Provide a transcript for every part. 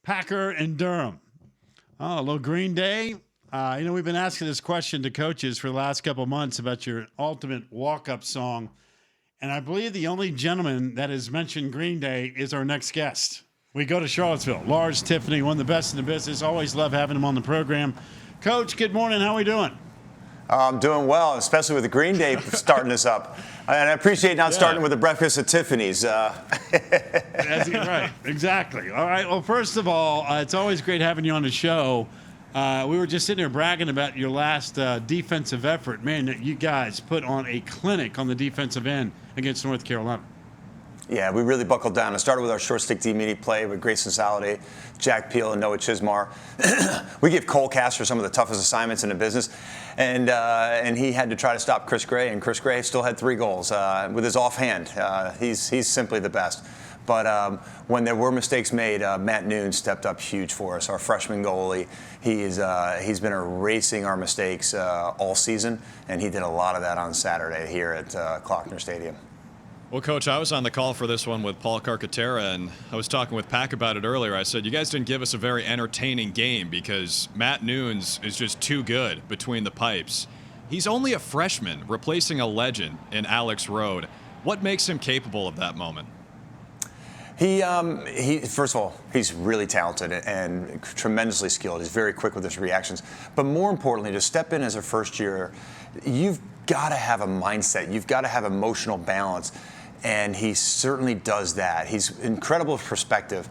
Packer and Durham. Oh, a little Green Day. We've been asking this question to coaches for the last couple of months about your ultimate walk-up song. And I believe the only gentleman that has mentioned Green Day is our next guest. We go to Charlottesville. Lars Tiffany, one of the best in the business. Always love having him on the program. Coach, good morning. How are we doing? I'm doing well, especially with the Green Day starting us up. And I appreciate not starting with the breakfast at Tiffany's. That's right. Exactly. All right. Well, first of all, it's always great having you on the show. We were just sitting there bragging about your last defensive effort. Man, you guys put on a clinic on the defensive end against North Carolina. Yeah, we really buckled down. It started with our short stick D-meaty play with Grayson Saladay, Jack Peel, and Noah Chismar. We give Cole Castor some of the toughest assignments in the business, and he had to try to stop Chris Gray, and Chris Gray still had 3 goals with his offhand. He's simply the best. But when there were mistakes made, Matt Noon stepped up huge for us, our freshman goalie. He's been erasing our mistakes all season, and he did a lot of that on Saturday here at Klockner Stadium. Well, Coach, I was on the call for this one with Paul Carcaterra, and I was talking with Pack about it earlier. I said, you guys didn't give us a very entertaining game because Matt Noons is just too good between the pipes. He's only a freshman, replacing a legend in Alex Rode. What makes him capable of that moment? He first of all, he's really talented and tremendously skilled. He's very quick with his reactions. But more importantly, to step in as a first year, you've got to have a mindset. You've got to have emotional balance. And he certainly does that. He's incredible perspective.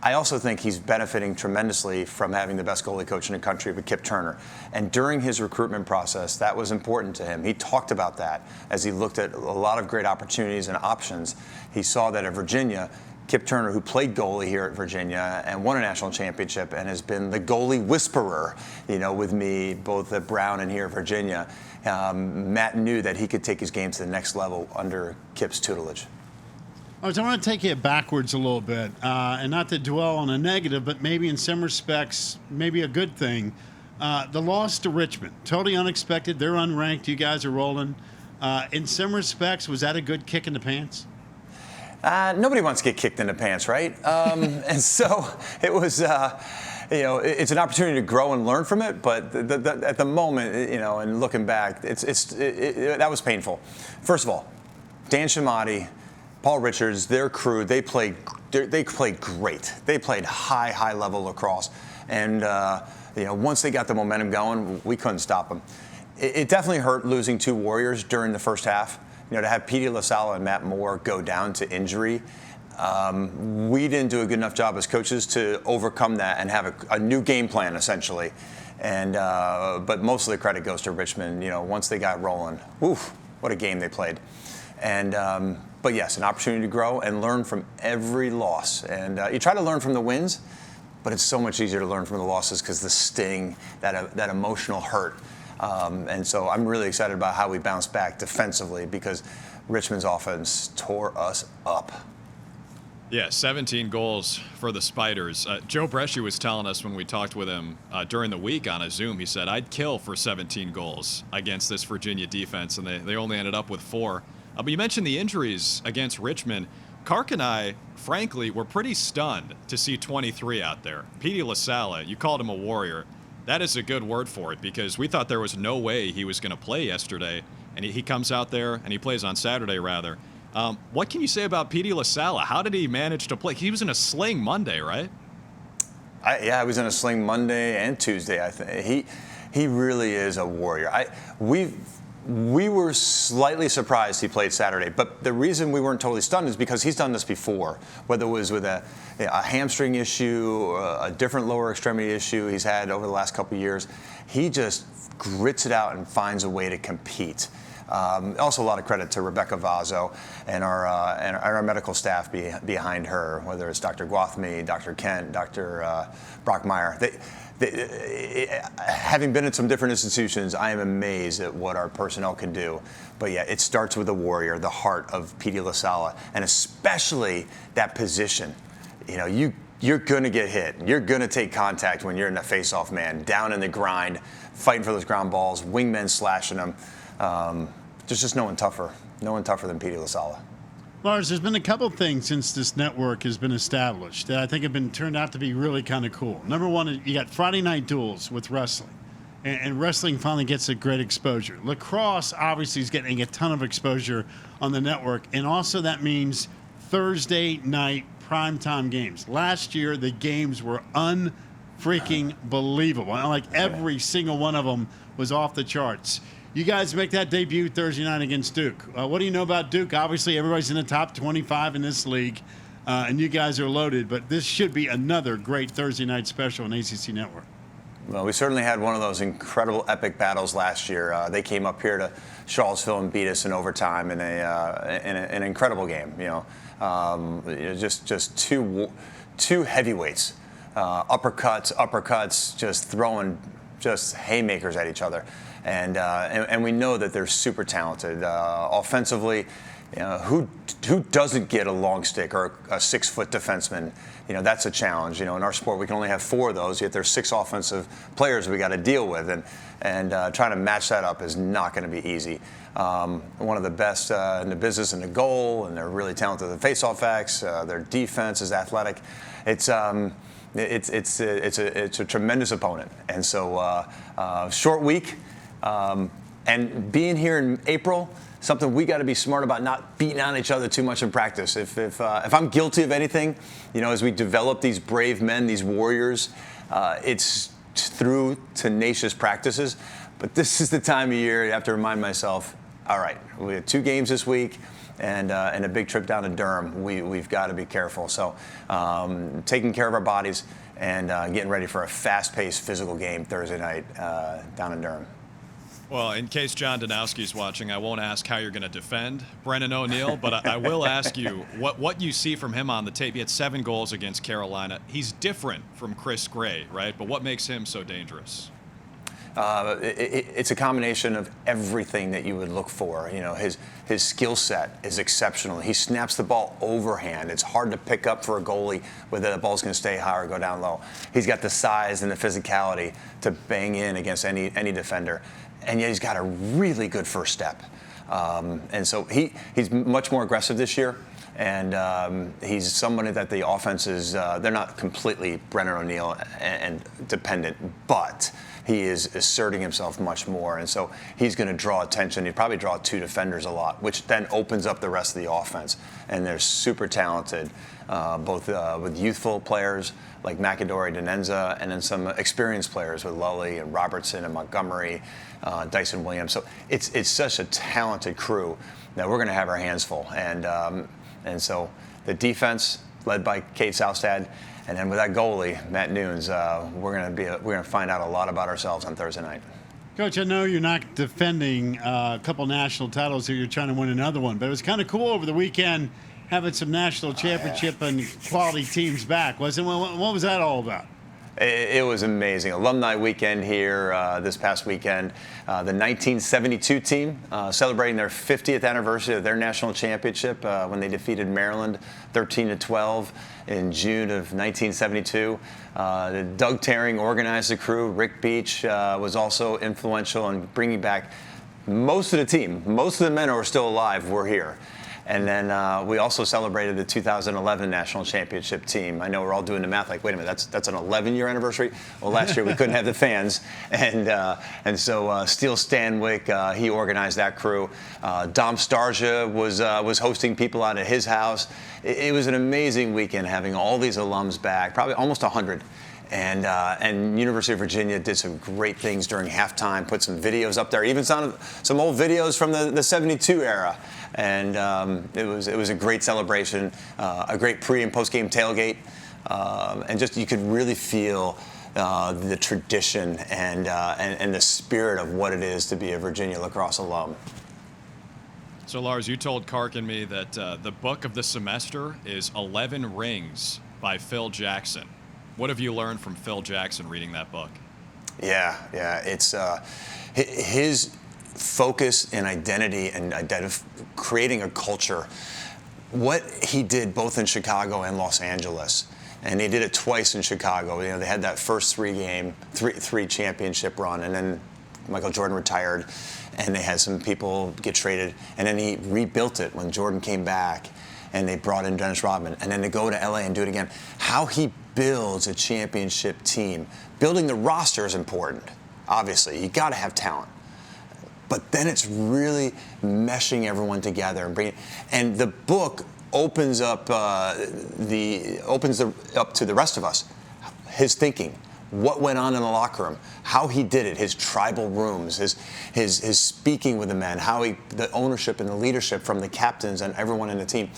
I also think he's benefiting tremendously from having the best goalie coach in the country with Kip Turner. And during his recruitment process, that was important to him. He talked about that as he looked at a lot of great opportunities and options. He saw that at Virginia, Kip Turner, who played goalie here at Virginia and won a national championship and has been the goalie whisperer, with me both at Brown and here at Virginia. Matt knew that he could take his game to the next level under Kip's tutelage. I want to take you backwards a little bit, and not to dwell on a negative, but maybe in some respects, maybe a good thing. The loss to Richmond, totally unexpected. They're unranked. You guys are rolling. In some respects, was that a good kick in the pants? Nobody wants to get kicked in the pants, right? And so it was, it's an opportunity to grow and learn from it. But at the moment, and looking back, that was painful. First of all, Dan Shamati, Paul Richards, their crew, they played great. They played high level lacrosse. And, once they got the momentum going, we couldn't stop them. It definitely hurt losing 2 Warriors during the first half. To have Petey Lasalla and Matt Moore go down to injury, we didn't do a good enough job as coaches to overcome that and have a new game plan, essentially. And but most of the credit goes to Richmond. Once they got rolling, what a game they played. And but yes, an opportunity to grow and learn from every loss. And you try to learn from the wins, but it's so much easier to learn from the losses because the sting, that emotional hurt. And so I'm really excited about how we bounced back defensively because Richmond's offense tore us up. Yeah, 17 goals for the Spiders. Joe Bresci was telling us when we talked with him during the week on a Zoom, he said, I'd kill for 17 goals against this Virginia defense, and they only ended up with 4. But you mentioned the injuries against Richmond. Kark and I, frankly, were pretty stunned to see 23 out there. Petey Lasalla, you called him a warrior. That is a good word for it because we thought there was no way he was going to play yesterday, and he comes out there and he plays on Saturday, rather. What can you say about Petey Lasalla? How did he manage to play? He was in a sling Monday, right? I was in a sling Monday and Tuesday. I think he really is a warrior. We were slightly surprised he played Saturday, but the reason we weren't totally stunned is because he's done this before, whether it was with a hamstring issue, a different lower extremity issue he's had over the last couple of years. He just grits it out and finds a way to compete. Also, a lot of credit to Rebecca Vazzo and our medical staff behind her, whether it's Dr. Gwathmey, Dr. Kent, Dr. Brockmeyer. Having been at some different institutions, I am amazed at what our personnel can do. But yeah, it starts with the warrior, the heart of Petey Lasalla, and especially that position. You're going to get hit. You're going to take contact when you're in the face-off man, down in the grind, fighting for those ground balls, wingmen slashing them. There's just no one tougher than Petey Lasalla. Lars, there's been a couple things since this network has been established that I think have been turned out to be really kind of cool. Number one, you got Friday night duels with wrestling, and wrestling finally gets a great exposure. Lacrosse obviously is getting a ton of exposure on the network, and also that means Thursday night primetime games. Last year, the games were unfreaking believable. Like every single one of them was off the charts. You guys make that debut Thursday night against Duke. What do you know about Duke? Obviously, everybody's in the top 25 in this league, and you guys are loaded. But this should be another great Thursday night special on ACC Network. Well, we certainly had one of those incredible epic battles last year. They came up here to Charlottesville and beat us in overtime in an incredible game. Just two heavyweights, uppercuts, just throwing just haymakers at each other. And we know that they're super talented. Offensively, who doesn't get a long stick or a 6-foot defenseman? That's a challenge. In our sport, we can only have 4 of those, yet there's 6 offensive players we got to deal with. And trying to match that up is not going to be easy. One of the best in the business in the goal, and they're really talented at the faceoff acts. Their defense is athletic. It's a tremendous opponent. And so short week. And being here in April, something we got to be smart about, not beating on each other too much in practice. If I'm guilty of anything, as we develop these brave men, these warriors, it's through tenacious practices. But this is the time of year you have to remind myself, all right, we have 2 games this week and a big trip down to Durham. We've got to be careful. So taking care of our bodies and getting ready for a fast-paced physical game Thursday night down in Durham. Well, in case John Danowski's watching, I won't ask how you're going to defend Brennan ONeill, but I will ask you what you see from him on the tape. He had 7 goals against Carolina. He's different from Chris Gray, right? But what makes him so dangerous? It's a combination of everything that you would look for. His skill set is exceptional. He snaps the ball overhand. It's hard to pick up for a goalie whether the ball's going to stay high or go down low. He's got the size and the physicality to bang in against any defender. And yet he's got a really good first step. And so he's much more aggressive this year. And he's somebody that the offense is, they're not completely Brennan ONeill and dependent, but he is asserting himself much more. And so he's going to draw attention. He'd probably draw 2 defenders a lot, which then opens up the rest of the offense. And they're super talented, both with youthful players like McAdory, Denenza, and then some experienced players with Lully and Robertson and Montgomery, Dyson Williams. So it's such a talented crew that we're going to have our hands full. And so the defense, led by Kate Southstad, and then with that goalie, Matt Nunes, we're going to find out a lot about ourselves on Thursday night. Coach, I know you're not defending a couple national titles here. You're trying to win another one. But it was kind of cool over the weekend having some national championship and quality teams back, wasn't it? What was that all about? It was amazing. Alumni Weekend here this past weekend. The 1972 team celebrating their 50th anniversary of their national championship when they defeated Maryland 13-12 in June of 1972. Doug Terring organized the crew. Rick Beach was also influential in bringing back most of the team. Most of the men who are still alive were here. And then we also celebrated the 2011 national championship team. I know we're all doing the math like, wait a minute, that's an 11-year anniversary? Well, last year we couldn't have the fans. And so Steele Stanwyck, he organized that crew. Dom Starja was hosting people out at his house. It was an amazing weekend having all these alums back, probably almost 100. And University of Virginia did some great things during halftime, put some videos up there, even some old videos from the 72 era. And it was a great celebration, a great pre- and post-game tailgate. And just you could really feel the tradition and the spirit of what it is to be a Virginia lacrosse alum. So, Lars, you told Kark and me that the book of the semester is 11 Rings by Phil Jackson. What have you learned from Phil Jackson reading that book? Yeah, it's his focus and identity and creating a culture. What he did both in Chicago and Los Angeles, and he did it twice in Chicago. They had that first three championship run, and then Michael Jordan retired, and they had some people get traded, and then he rebuilt it when Jordan came back. and they brought in Dennis Rodman, and then to go to LA and do it again. How he builds a championship team. Building the roster is important, obviously. You got to have talent. But then it's really meshing everyone together and the book opens up up to the rest of us, his thinking, what went on in the locker room, how he did it, his tribal rooms, his speaking with the men, the ownership and the leadership from the captains and everyone in the team.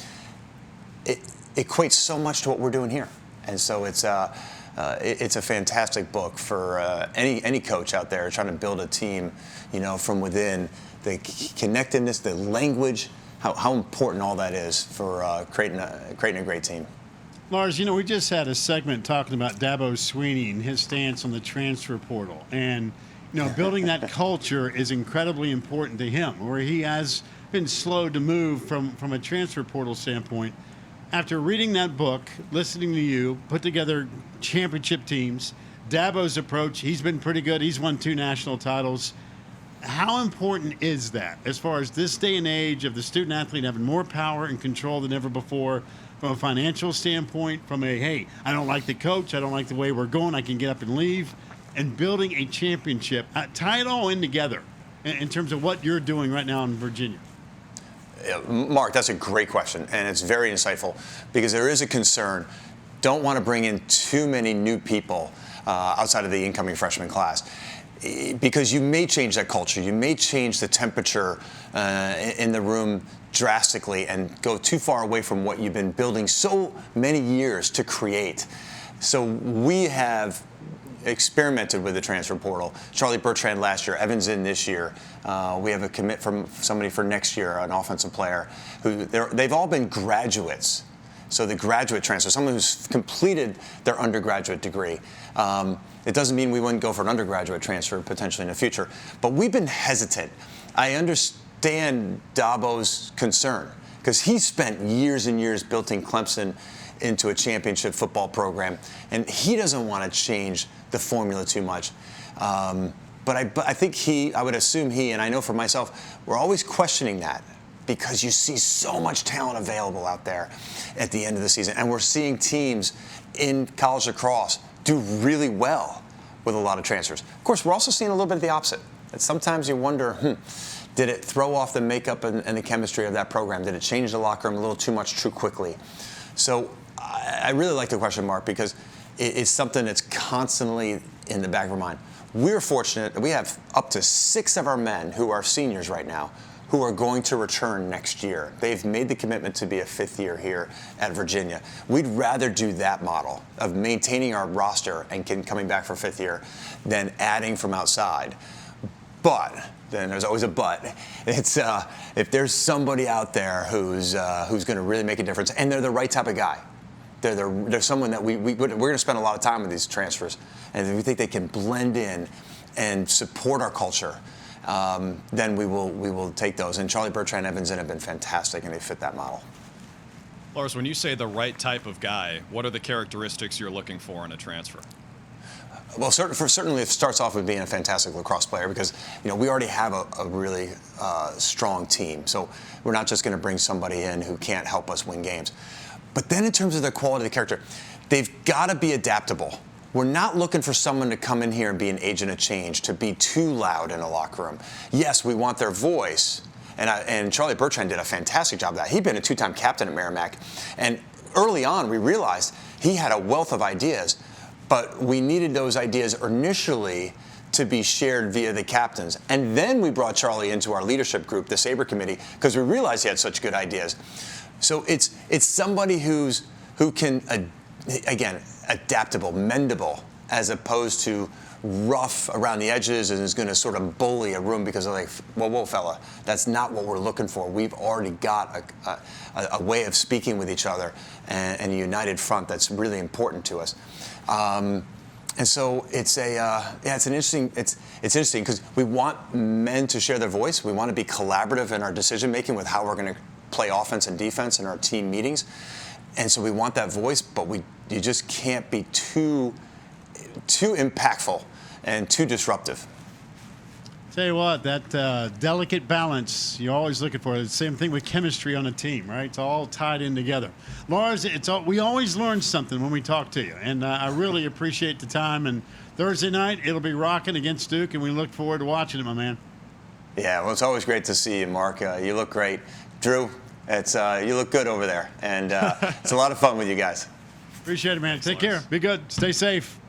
It equates so much to what we're doing here, and so it's a fantastic book for any coach out there trying to build a team, from within. The connectedness, the language, how important all that is for creating a great team. Lars, we just had a segment talking about Dabo Swinney and his stance on the transfer portal. And, building that culture is incredibly important to him, where he has been slow to move from a transfer portal standpoint. After reading that book, listening to you, put together championship teams, Dabo's approach, he's been pretty good. He's won 2 national titles. How important is that as far as this day and age of the student athlete having more power and control than ever before from a financial standpoint, from hey, I don't like the coach, I don't like the way we're going, I can get up and leave, and building a championship? Tie it all in together in terms of what you're doing right now in Virginia. Mark, that's a great question, and it's very insightful because there is a concern. Don't want to bring in too many new people outside of the incoming freshman class, because you may change that culture. You may change the temperature in the room drastically and go too far away from what you've been building so many years to create. So we have experimented with the transfer portal. Charlie Bertrand last year, Evans in this year. We have a commit from somebody for next year, an offensive player. They've all been graduates. So the graduate transfer, someone who's completed their undergraduate degree. It doesn't mean we wouldn't go for an undergraduate transfer potentially in the future, but we've been hesitant. I understand Dabo's concern because he spent years and years building Clemson into a championship football program, and he doesn't want to change the formula too much. But I think I would assume and I know for myself, we're always questioning that because you see so much talent available out there at the end of the season. And we're seeing teams in college lacrosse do really well with a lot of transfers. Of course, we're also seeing a little bit of the opposite. That sometimes you wonder, did it throw off the makeup and the chemistry of that program? Did it change the locker room a little too much too quickly? So I really like the question, Mark, because it's something that's constantly in the back of our mind. We're fortunate that we have up to 6 of our men who are seniors right now who are going to return next year. They've made the commitment to be a 5th year here at Virginia. We'd rather do that model of maintaining our roster and coming back for 5th year than adding from outside. But then there's always a but. It's if there's somebody out there who's going to really make a difference, and they're the right type of guy. They're someone that we're going to spend a lot of time with these transfers, and we think they can blend in and support our culture. Then we will take those. And Charlie Bertrand, Evans have been fantastic, and they fit that model. Lars, when you say the right type of guy, what are the characteristics you're looking for in a transfer? Well, certainly it starts off with being a fantastic lacrosse player because, we already have a really strong team. So we're not just going to bring somebody in who can't help us win games. But then in terms of their quality of character, they've got to be adaptable. We're not looking for someone to come in here and be an agent of change, to be too loud in a locker room. Yes, we want their voice, and Charlie Bertrand did a fantastic job of that. He'd been a 2-time captain at Merrimack, and early on we realized he had a wealth of ideas, but we needed those ideas initially to be shared via the captains. And then we brought Charlie into our leadership group, the Sabre Committee, because we realized he had such good ideas. So it's somebody who can, again, adaptable, mendable, as opposed to rough around the edges and is going to sort of bully a room because they're like, whoa, fella, that's not what we're looking for. We've already got a way of speaking with each other and a united front that's really important to us. And so it's interesting because we want men to share their voice. We want to be collaborative in our decision making with how we're going to play offense and defense in our team meetings. And so we want that voice, but you just can't be too impactful and too disruptive. Tell you what, that delicate balance you're always looking for. The same thing with chemistry on a team, right? It's all tied in together. Lars, we always learn something when we talk to you, and I really appreciate the time. And Thursday night, it'll be rocking against Duke, and we look forward to watching it, my man. Yeah, well, it's always great to see you, Mark. You look great. Drew, you look good over there, and it's a lot of fun with you guys. Appreciate it, man. Take care. Be good. Stay safe.